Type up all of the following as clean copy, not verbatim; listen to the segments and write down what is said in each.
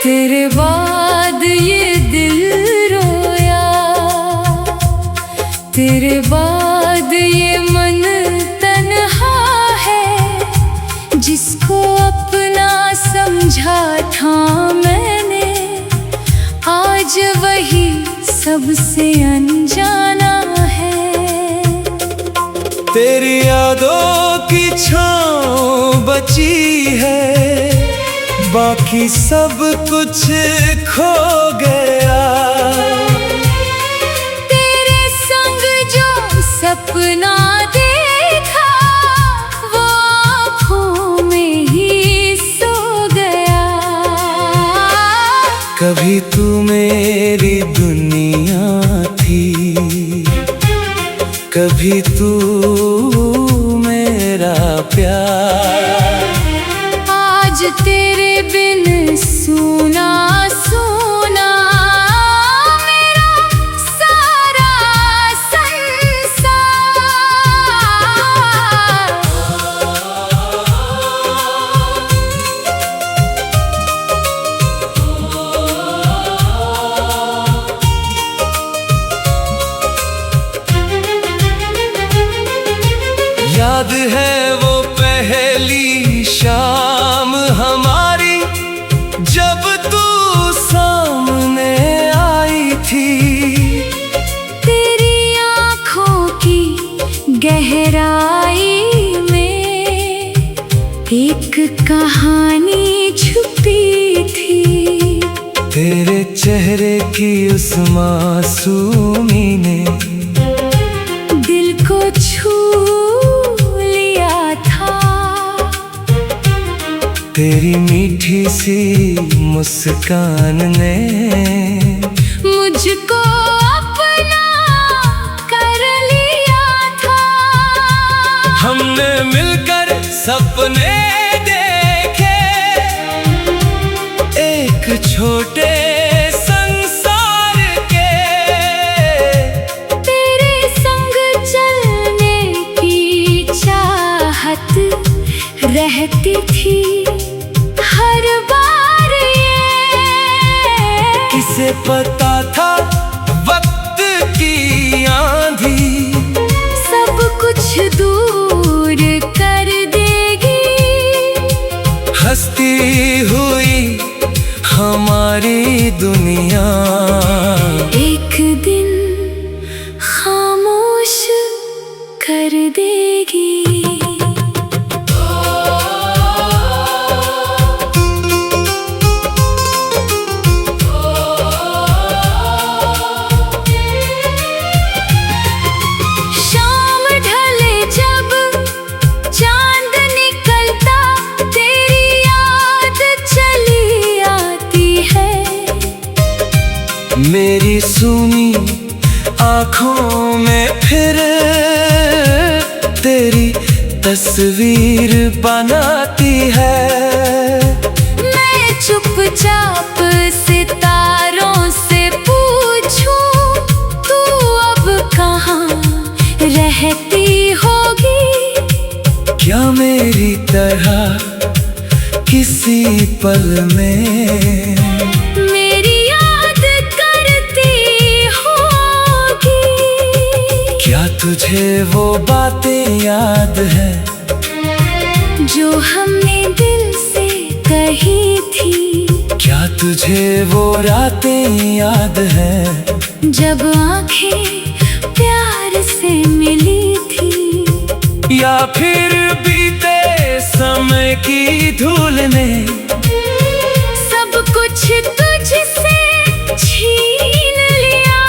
तेरे बाद ये दिल रोया, तेरे बाद ये मन तन्हा है। जिसको अपना समझा था मैंने, आज वही सबसे अनजाना है। तेरी यादों की छाँव बची है, बाकी सब कुछ खो गया। तेरे संग जो सपना देखा, वो आँखों में ही सो गया। कभी तू मेरी दुनिया थी, कभी तू मेरा प्यार। आज तेरे बिन सूना सूना मेरा सारा संसार। याद है वो पहली शाम हमारी, जब तू सामने आई थी। तेरी आँखों की गहराई में एक कहानी छुपी थी। तेरे चेहरे की उस मासूमी ने दिल को छू लिया था। तेरी मीठी सी मुस्कान ने मुझको अपना कर लिया था। हमने मिलकर सपने देखे, एक छोटे संसार के। तेरे संग चलने की चाहत रहती थी हर बार ये। किसे पता था वक्त की आंधी सब कुछ दूर कर देगी। हंसती हुई हमारी दुनिया एक दिन खामोश कर देगी। शाम ढले जब चांद निकलता, तेरी याद चली आती है। मेरी सूनी आँखों में फिर तेरी तस्वीर बनाती है। मैं चुपचाप सितारों से पूछूं, तू अब कहाँ रहती होगी। क्या मेरी तरह किसी पल में मेरी याद करती होगी। क्या तुझे वो बातें याद है जो हमने दिल से कही थी। क्या तुझे वो रातें याद है जब आंखें प्यार से मिली थी। या फिर बीते समय की धूल ने सब कुछ तुझसे छीन लिया।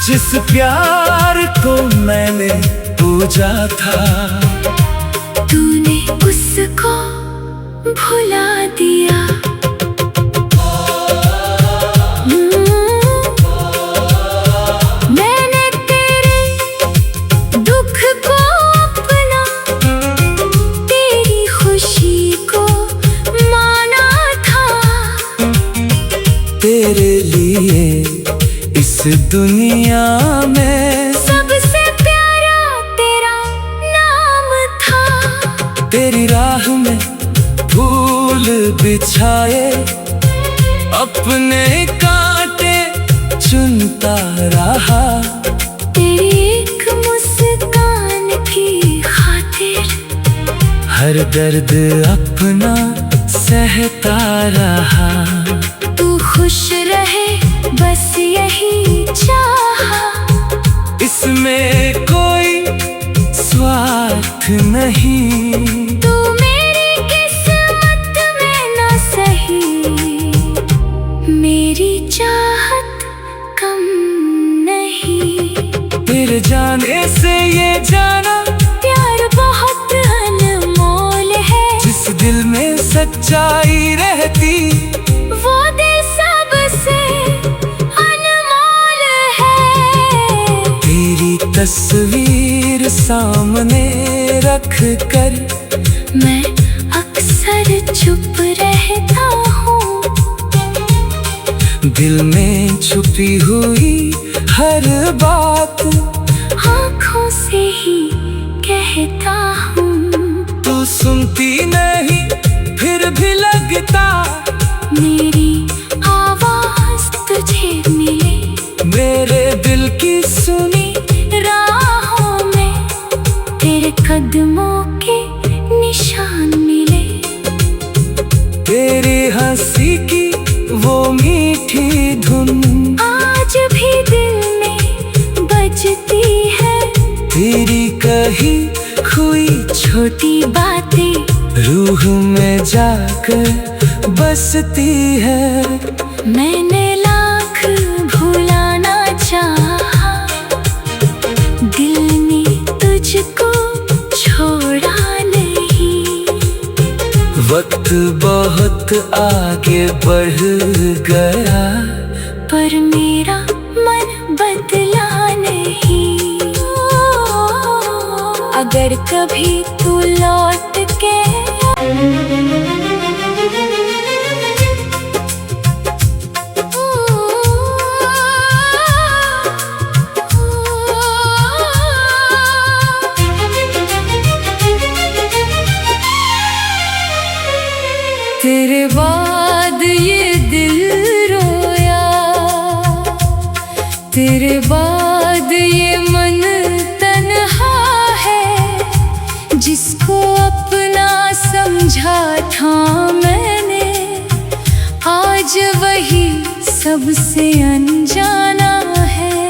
जिस प्यार को मैंने पूजा था, तूने उसको भुला दिया। मैंने तेरे दुख को अपना, तेरी खुशी को माना था। तेरे लिए इस दुनिया में सबसे प्यारा तेरा नाम था। तेरी राह में फूल बिछाए अपने कांटे चुनता रहा। तेरी एक मुस्कान की खातिर हर दर्द अपना सहता रहा। तू खुश रहे बस यही चाहा। इसमें कोई स्वार्थ नहीं। तू मेरी किस्मत में ना सही, मेरी चाहत कम नहीं। तेरे जाने से ये जाना प्यार बहुत अनमोल है। जिस दिल में सच्चाई रहती वो दिल सबसे अनमोल है। तेरी तस्वीर सामने रख कर मैं अक्सर चुप रहता हूँ। दिल में छुपी हुई हर बात आँखों से ही कहता हूँ। तू सुनती नहीं फिर भी लगता मेरी आवाज तुझे मिले। मेरे दिल की सुनी राहों में तेरे कदमों के निशान मिले। तेरी हंसी की वो मीठी धुन आज भी दिल में बजती है। तेरी कही हुई छोटी बातें रूह में जाकर बसती है। मैंने लाख भुलाना चाहा, दिल ने तुझको छोड़ा नहीं। वक्त बहुत आगे बढ़ गया पर मेरा मन बदला नहीं। अगर कभी तू लौट के तेरे बाद ये दिल रोया, तेरे बाद ये मन तन्हा है। जिसको अपना समझा था मैंने, आज वही सबसे अनजाना है।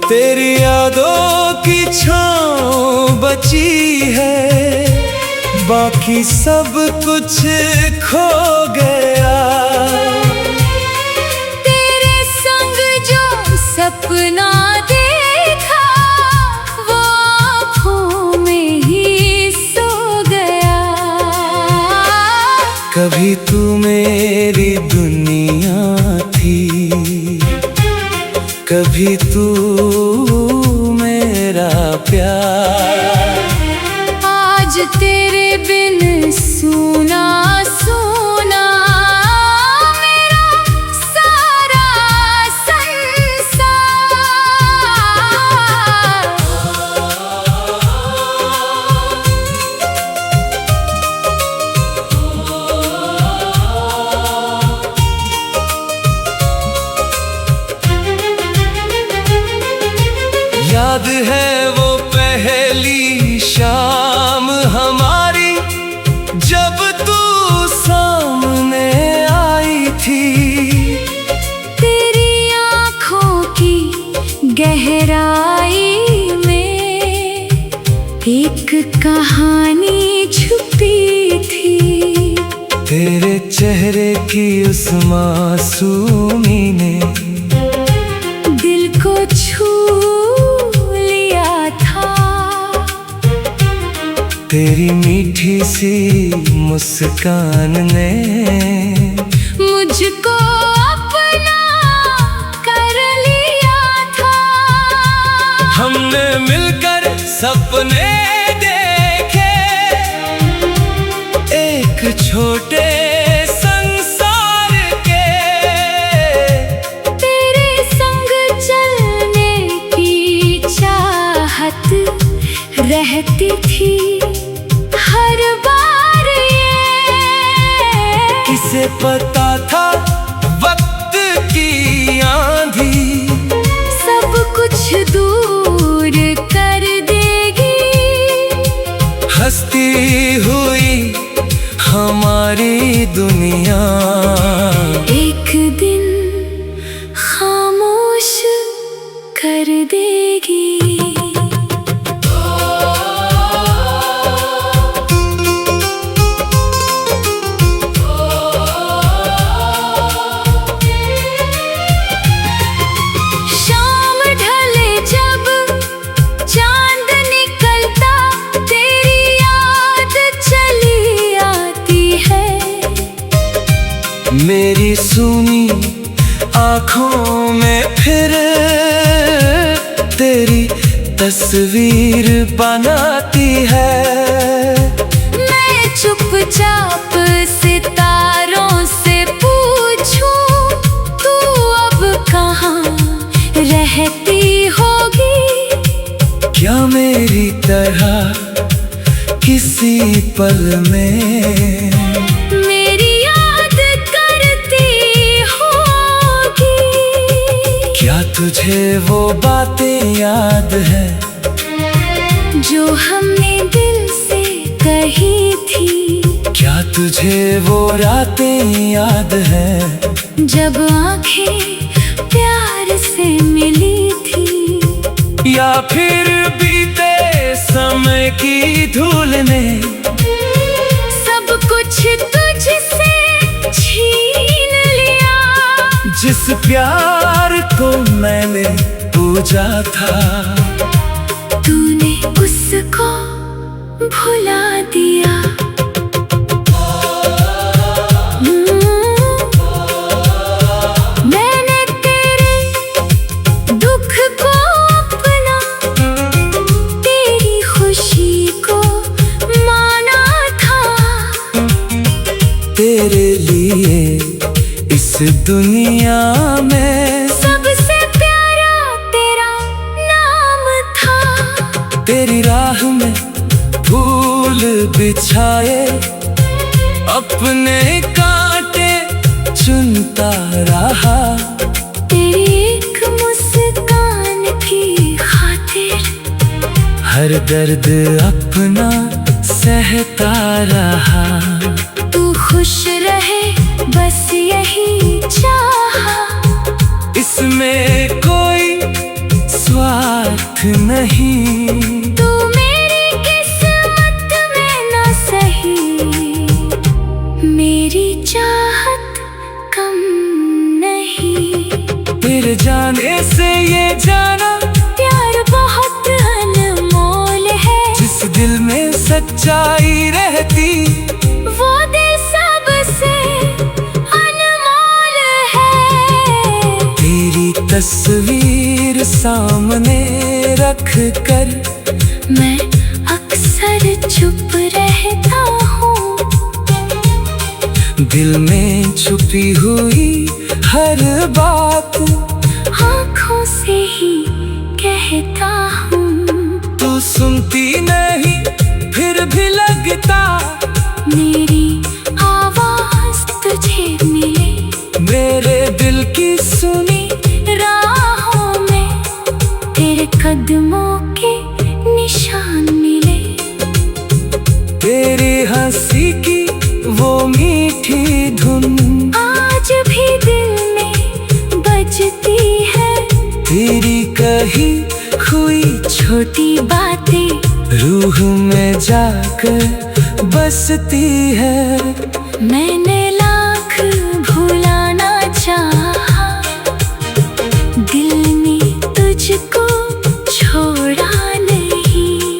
तेरी यादों की छाँव बची है, बाकी सब कुछ खो गया। तेरे संग जो सपना देखा वो आँखों में ही सो गया। कभी तू मेरी दुनिया थी, कभी तू मेरा प्यार। आज तेरे बिन सुना सुना मेरा सारा संसार। याद है वो पहली शाम हमारी, जब तू सामने आई थी। तेरी आँखों की गहराई में एक कहानी छुपी थी। तेरे चेहरे की उस मासूमी ने दिल को छू लिया था। तेरी मीठी सी मुस्कान ने मुझको अपना कर लिया था। हमने मिलकर सपने देखे, एक छोटे संसार के। तेरे संग चलने की चाहत रहती थी हर बार ये। किस किसे पता था वक्त की आंधी सब कुछ दूर कर देगी। हंसती हुई हमारी दुनिया एक दिन खामोश कर देगी। शाम ढले जब चांद निकलता तेरी याद चली आती है। मेरी सुनी आँखों में फिर तेरी तस्वीर बनाती है। मैं चुपचाप सितारों से पूछूं तू अब कहाँ रहती होगी। क्या मेरी तरह किसी पल में मेरी याद करती होगी। क्या तुझे वो बातें याद है जो हमने दिल से कही थी। क्या तुझे वो रातें याद है जब आंखें प्यार से मिली थी। या फिर बीते समय की धूल ने सब कुछ तुझसे छीन लिया। जिस प्यार को मैंने पूजा था तूने उसको भुला दिया। मैंने तेरे दुख को अपना तेरी खुशी को माना था। तेरे लिए इस दुनिया में सबसे प्यारा तेरा नाम था। तेरी राह में फूल बिछाए अपने कांटे चुनता रहा। तेरी एक मुस्कान की खातिर हर दर्द अपना सहता रहा। तू खुश रहे बस यही चाहा। इसमें कोई स्वार्थ नहीं। तू मेरी किस्मत में ना सही। मेरी चाहत कम नहीं। तेरे जाने से ये जाना प्यार बहुत अनमोल है। जिस दिल में सच्चाई रहती वो दिल सबसे अनमोल है। तेरी तस्वीर सामने रख कर मैं अक्सर चुप रहता हूँ। दिल में छुपी हुई हर बात आँखों से ही कहता हूँ। तू सुनती नहीं फिर भी लगता मेरी आवाज तुझे मिले। मेरे दिल की सुनी राहों में तेरे कदमों के निशान मिले। तेरी हंसी की वो मीठी धुन आज भी दिल में बजती है। तेरी कही हुई छोटी बातें रूह में जाकर बसती है। मैंने लाख भुलाना चाहा। दिल ने तुझको छोड़ा नहीं।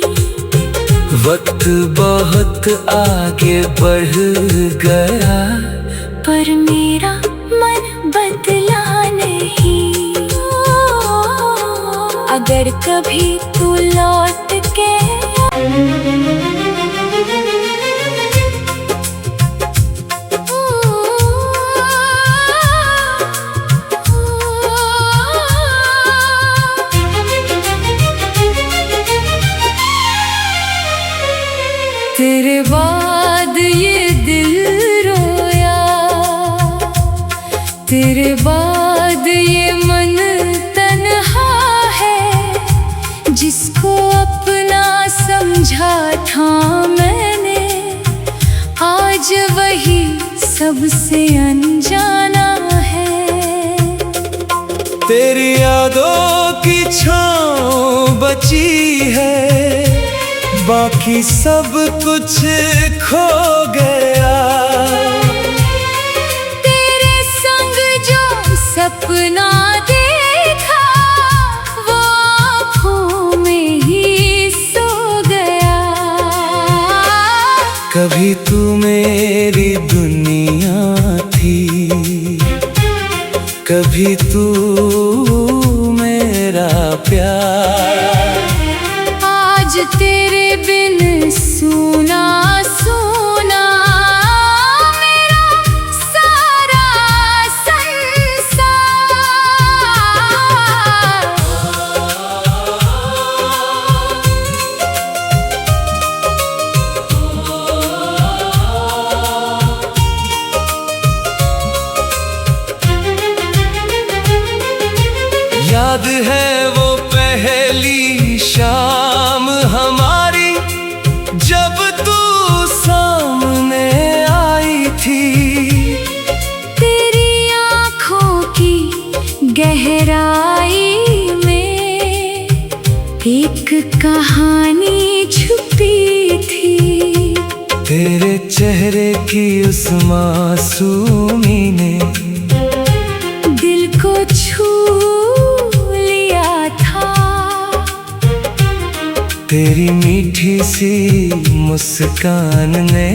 वक्त बहुत आगे बढ़ गया पर मेरा मन बदला नहीं। अगर कभी तू लौट के तेरे बाद ये दिल रोया। तेरे बाद ये मन तन्हा है, जिसको अपना समझा था मैंने, आज वही सबसे अनजाना है। तेरी यादों की छाँव बची है, बाकी सब कुछ खो गया। तेरे संग जो सपना देखा, वो आँखों में ही सो गया। कभी तू मेरी दुनिया थी, कभी तू मेरा प्यार। आज तेरे बिन सूना सूना मेरा सारा संसार। याद है वो पहली शाम हमारी, जब तू सामने आई थी। तेरी आँखों की गहराई में एक कहानी छुपी थी। तेरे चेहरे की उस मासूमी ने दिल को छू लिया था। तेरी मीठी सी मुस्कान ने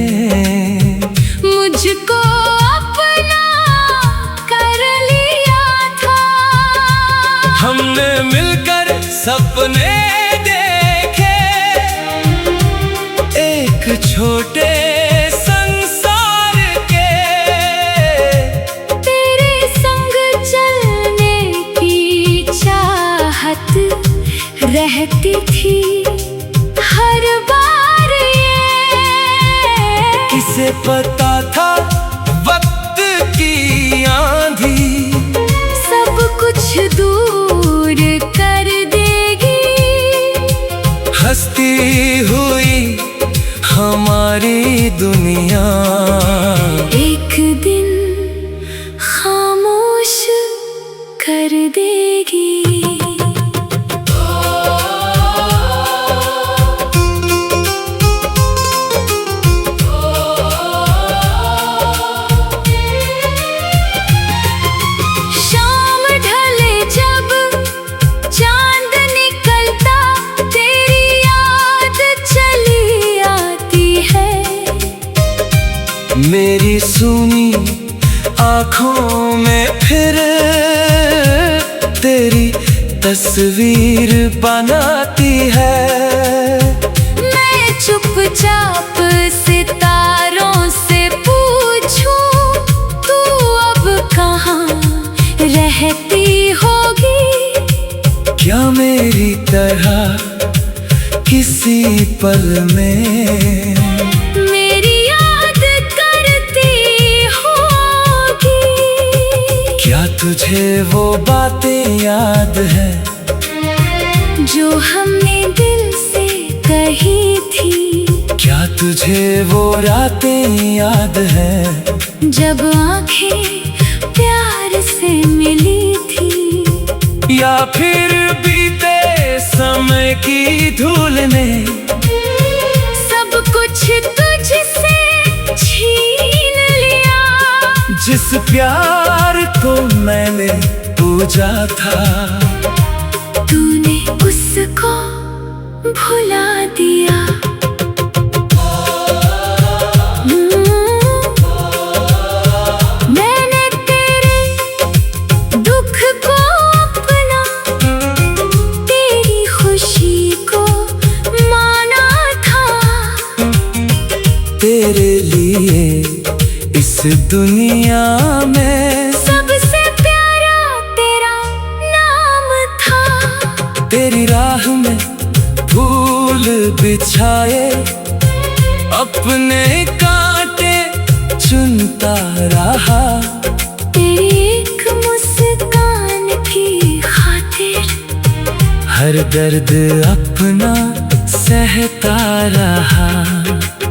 मुझको अपना कर लिया था। हमने मिलकर सपने देखे, एक छोटे संसार के। तेरे संग चलने की चाहत रहती थी हर बार ये। किसे पता था वक्त की आंधी सब कुछ दूर कर देगी। हंसती हुई हमारी दुनिया एक दिन खामोश कर देगी। शाम ढले जब चांद निकलता, तेरी याद चली आती है। मेरी सूनी आँखों में फिर तेरी तस्वीर बनाती है। मैं चुपचाप सितारों से पूछूं, तू अब कहाँ रहती होगी? क्या मेरी तरह किसी पल में मेरी याद करती होगी? क्या तुझे वो बातें याद है जो हमने दिल से कही थी? क्या तुझे वो रातें याद है जब आंखें प्यार से मिली थी? या फिर बीते समय की धूल ने सब कुछ तुझसे छीन लिया। जिस प्यार को मैंने पूजा था, तूने उसको भुला दिया। मैंने तेरे दुख को अपना, तेरी खुशी को माना था। तेरे लिए इस दुनिया में सबसे प्यारा तेरा नाम था। तेरी राह में फूल बिछाए, अपने कांटे चुनता रहा। तेरी हर दर्द अपना सहता रहा।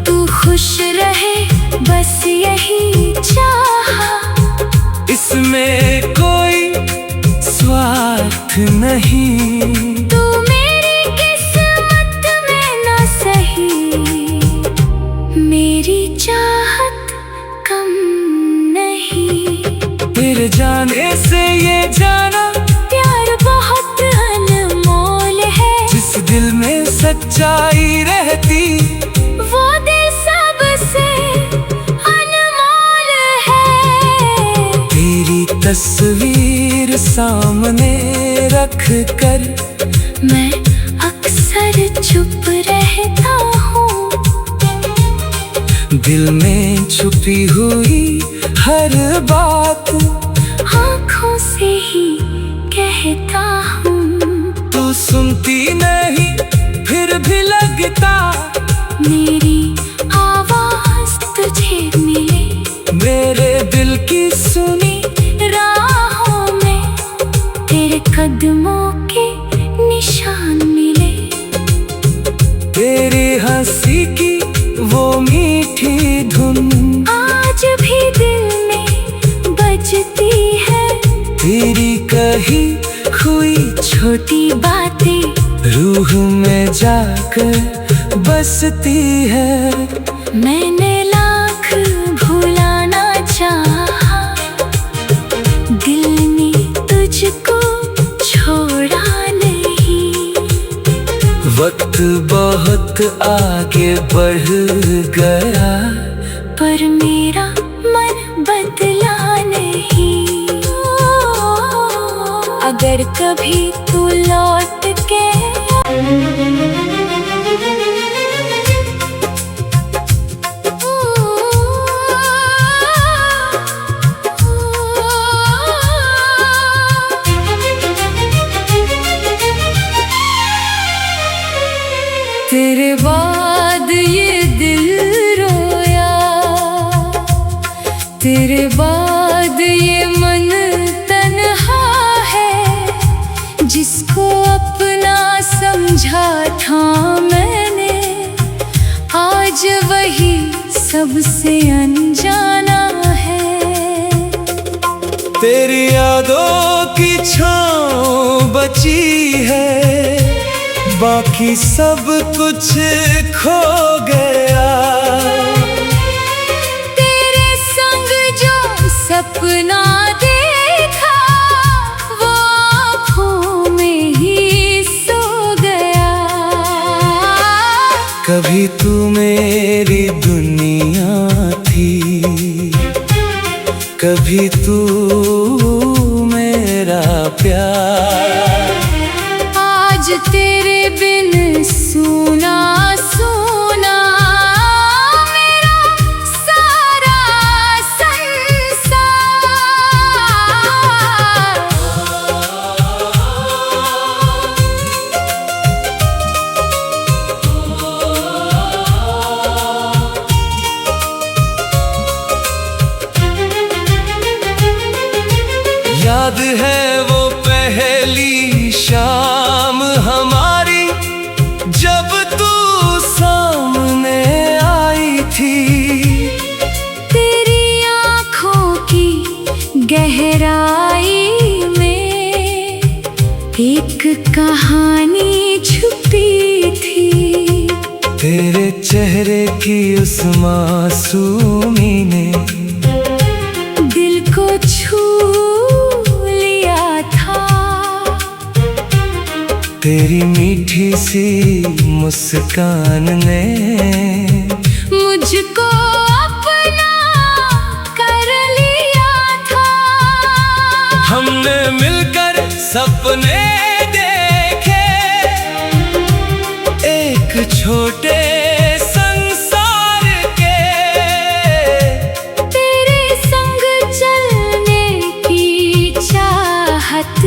तू खुश रहे बस यही चाहा। इसमें कोई स्वार्थ नहीं। तू मेरी किस्मत में ना सही, मेरी चाहत कम नहीं। तेरे जाने से ये जाना प्यार बहुत अनमोल है। जिस दिल में सच्चाई रहती वो दिल सबसे अनमोल है। तेरी तस्वीर सामने रख कर मैं अक्सर चुप रहता हूँ। दिल में छुपी हुई हर बात आँखों से ही कहता हूँ। तू सुनती नहीं फिर भी लगता मेरी आवाज तुझे मिले। मेरे दिल की सुनी राहों में तेरे कदमों के निशान मिले। तेरी हंसी की वो मीठी धुन आज भी दिल में बजती है। तेरी कही हुई छोटी बातें रूह में जाकर बसती है। मैंने लाख भुलाना चाहा, दिल ने तुझको छोड़ा नहीं। वक्त बहुत आगे बढ़ गया पर मेरा मन बदला नहीं। अगर कभी तू लौट के तेरे बाद ये दिल रोया, तेरे बाद ये मन तन्हा है। जिसको अपना समझा था मैंने, आज वही सबसे अनजाना है। तेरी यादों की छाँव बची है, बाकी सब कुछ खो गया। तेरे संग जो सपना देखा वो आँखों में ही सो गया। कभी तू मेरी दुनिया थी, कभी तू मेरा प्यार। आज तेरे बिन सूना सूना मेरा सारा संसार। याद है वो पहली शाम हमारी, जब तू सामने आई थी। तेरी आँखों की गहराई में एक कहानी छुपी थी। तेरे चेहरे की उस मासूमी ने दिल को छू लिया था। तेरी मीठी सी मुस्कान ने मुझको अपना कर लिया था। हमने मिलकर सपने देखे, एक छोटे संसार के। तेरे संग चलने की चाहत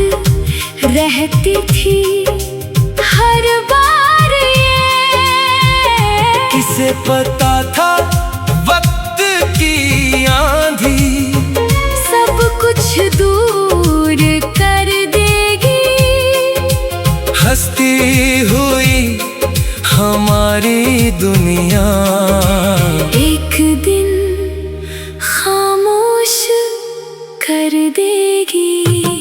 रहती थी हर बार ये। किसे पता था वक्त की आंधी सब कुछ दूर कर देगी। जिंदगी।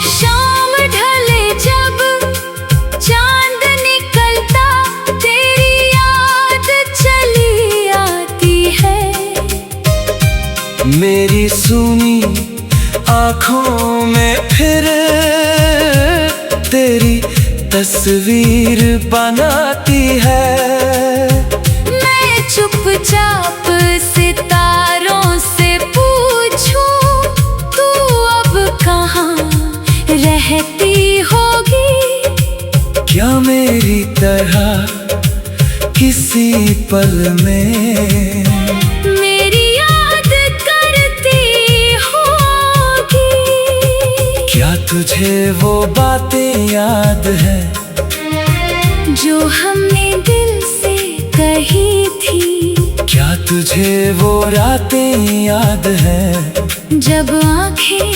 शाम ढले जब चांद निकलता, तेरी याद चली आती है। मेरी सूनी आँखों में फिर तेरी तस्वीर बनाती है। मैं चुपचाप सितारों से पूछूं, तू अब कहाँ रहती होगी? क्या मेरी तरह किसी पल में मेरी याद करती होगी? क्या तुझे वो बातें याद है जो हमने दिल से कही थी? क्या तुझे वो रातें याद है जब आंखें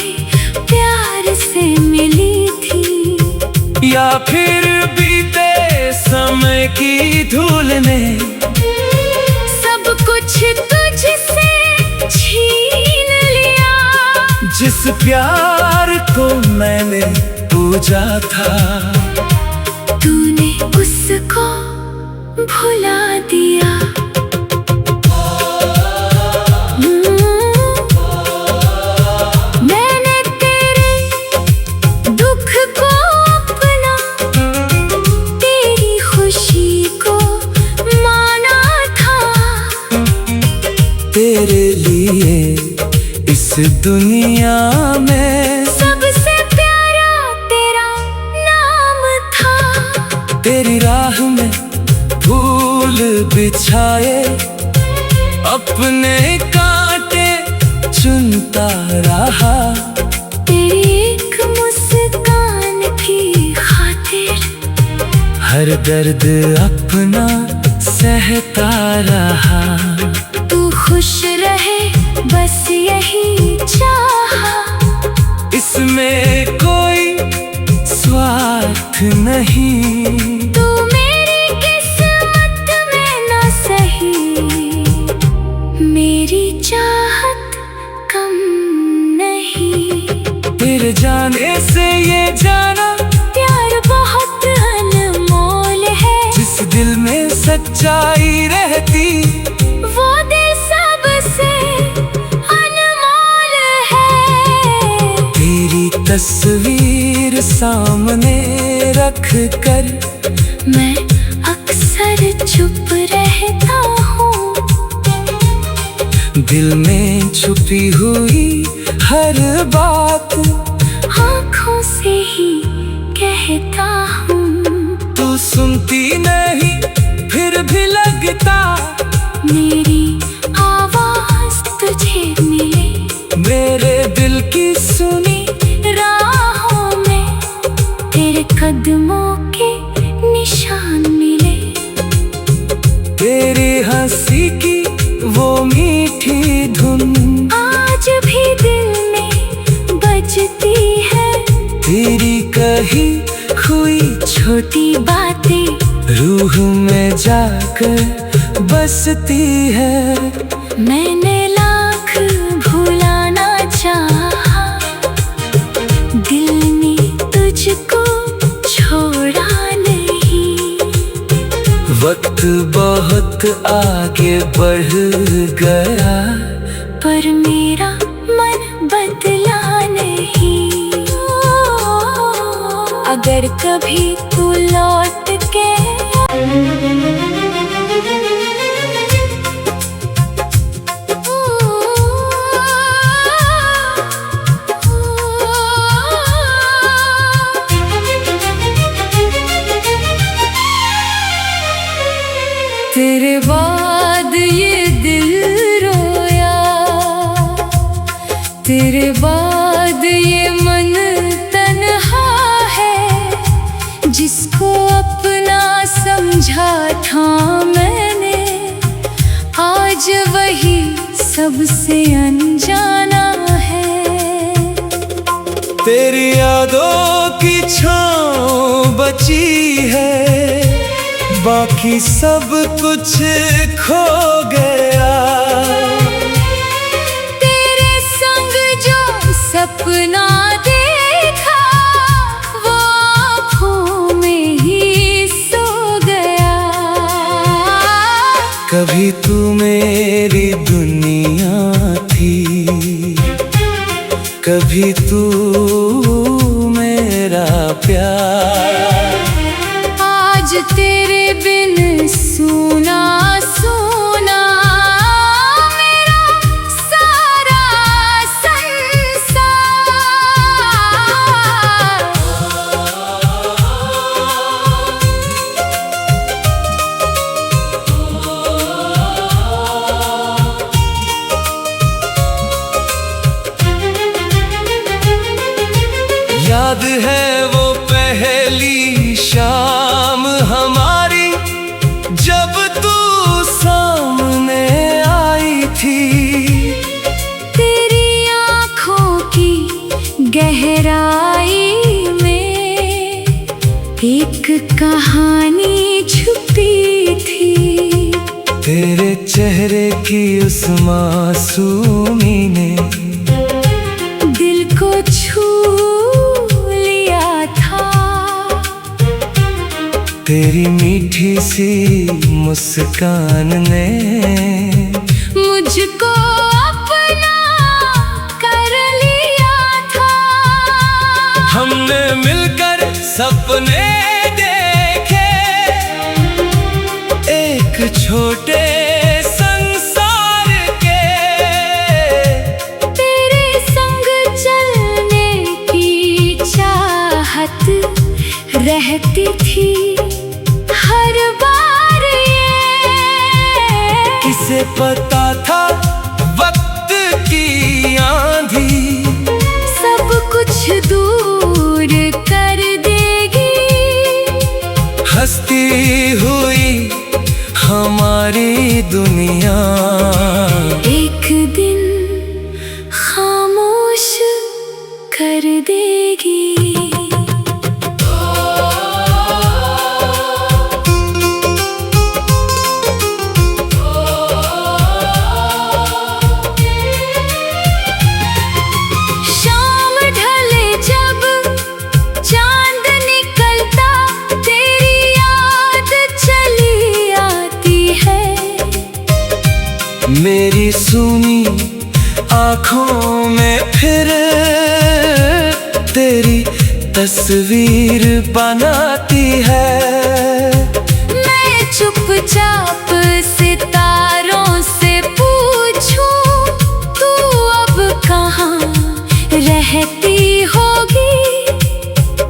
प्यार से मिली थी? या फिर बीते समय की धूल ने सब कुछ तुझसे छीन लिया। जिस प्यार को मैंने पूजा था, तूने उसको भुला दिया। मैंने तेरे दुख को अपना, तेरी खुशी को माना था। तेरे लिए इस दुनिया में सबसे प्यारा तेरा नाम था। तेरी राह में फूल बिछाए, अपने कांटे चुनता रहा। तेरी एक मुस्कान की खातिर हर दर्द अपना सहता रहा। तू खुश रहे बस यही चाहा। इसमें कोई स्वार्थ नहीं। तू मेरी किस्मत में न सही, मेरी चाहत कम नहीं। तेरे जाने से ये जाना प्यार बहुत अनमोल है। जिस दिल में सच्चाई रहती, वो दिल सबसे अनमोल है। तेरी तस्वीर सामने रख कर मैं अक्सर चुप रहता हूँ। दिल में छुपी हुई हर बात आँखों से ही कहता हूँ। तू सुनती नहीं फिर भी लगता, मेरी आवाज तुझे मिले। मेरे दिल की सुनी राहों में तेरे कदमों के निशान मिले। तेरी हंसी की वो मीठी धुन आज भी दिल में बजती है। तेरी कही हुई छोटी बातें रूह में जाकर बसती है। मैंने लाख भुलाना चाहा, दिल ने तुझको छोड़ा नहीं। वक्त बहुत आगे बढ़ गया, पर मेरा मन बदला नहीं। अगर कभी तू लौट के तेरे बाद ये दिल रोया, तेरे बाद ये मन तन्हा है। जिसको अपना समझा था मैंने, आज वही सबसे अनजाना है। तेरी यादों की छाँव बची है, बाकी सब कुछ खो गया। तेरे संग जो सपना देखा वो आँखों में ही सो गया। कभी तू मेरी दुनिया थी, कभी तू मेरा प्यार। आज तेरे बिन सूना सूना मेरा सारा संसार। याद है वो पहली शाम हमारी, जब तू सामने आई थी। तेरी आँखों की गहराई में एक कहानी छुपी थी। तेरे चेहरे की उस मासूमी ने दिल को छू लिया था। तेरी मीठी सी मुस्कान ने मुझको अपना कर लिया था। हमने मिलकर सपने देखे, एक छोटे संसार के। तेरे संग चलने की चाहत रहती थी हर बार ये। किसे पता था वक्त की आंधी सब कुछ दूर कर देगी। हंसती हुई हमारी दुनिया एक दिन खामोश कर देगी। शाम ढले जब चांद निकलता तेरी याद चली आती है। मेरी सूनी आँखों में फिर तेरी तस्वीर बनाती है। मैं चुपचाप सितारों से पूछूं तू अब कहाँ रहती होगी।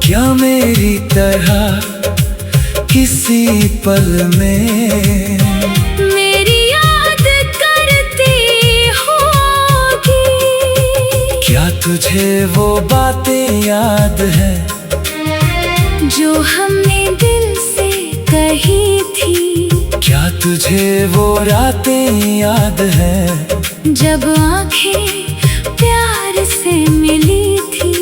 क्या मेरी तरह किसी पल में मेरी याद करती होगी। क्या तुझे वो बातें याद है जो हमने दिल से कही थी। क्या तुझे वो रातें याद है जब आंखें प्यार से मिली थी।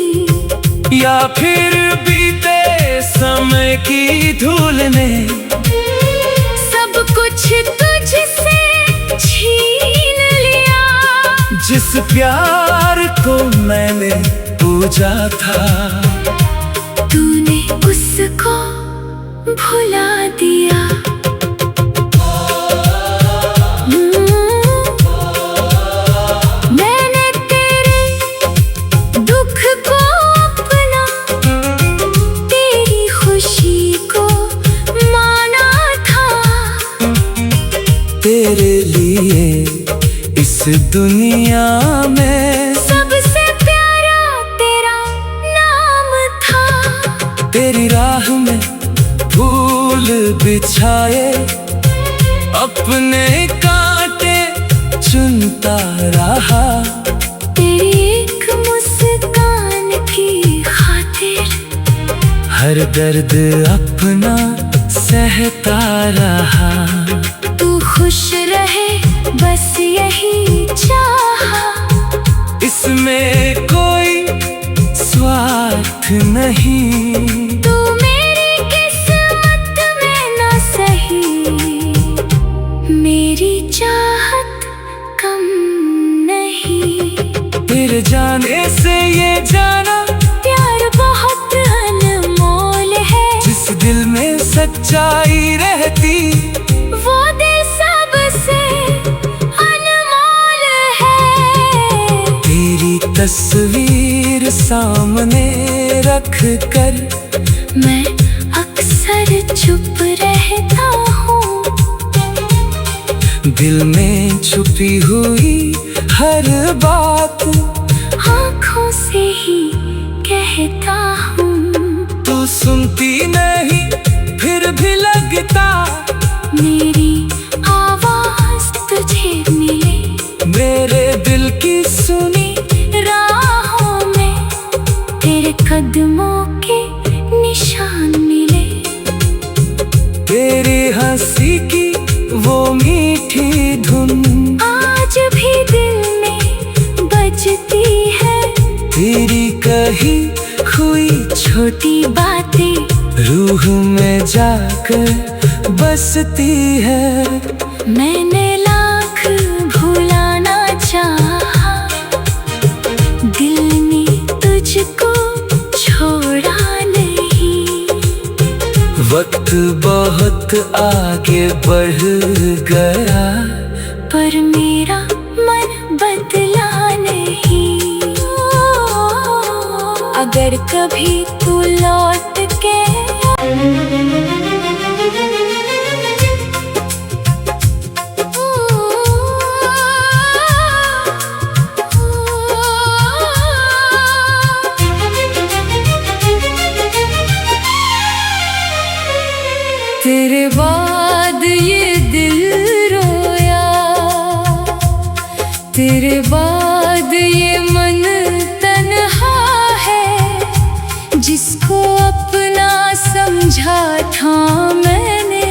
या फिर बीते समय की धूल ने सब कुछ तुझसे छीन लिया। जिस प्यार को मैंने पूजा था तूने उसको भुला दिया। मैंने तेरे दुख को अपना, तेरी खुशी को माना था। तेरे लिए इस दुनिया में सबसे प्यारा तेरा नाम था। तेरी राह में फूल बिछाए, अपने कांटे चुनता रहा। तेरी एक मुस्कान की खातिर हर दर्द अपना सहता रहा। तू खुश रहे बस यही चाहा। इसमें कोई स्वार्थ नहीं। तू मेरी फिर जाने से ये जाना प्यार बहुत अनमोल है। जिस दिल में सच्चाई रहती वो दिल सबसे अनमोल है। तेरी तस्वीर सामने रख कर मैं अक्सर चुप रहता हूँ। दिल में छुपी हुई हर बात आँखों से ही कहता हूँ। तू सुनती नहीं फिर भी लगता मेरी आवाज तुझे मिले। मेरे दिल की सुनी राहों में तेरे कदमों के निशान मिले। तेरी हंसी की वो मीठी धुन आज भी दिल में बजती है। तेरी कही हुई छोटी बातें रूह में जाकर बसती है। मैंने लाख भुलाना चाहा, दिल ने तुझको छोड़ा नहीं। वक्त बहुत आगे बढ़ गया पर मेरा मन बदला नहीं। अगर कभी तू लौट के तेरे बाद ये दिल रोया, तेरे बाद ये मन तन्हा है। जिसको अपना समझा था मैंने,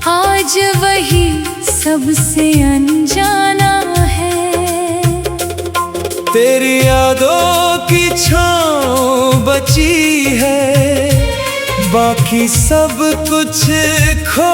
आज वही सबसे अनजाना है। तेरी यादों की छाँव बची है, बाकी सब कुछ खो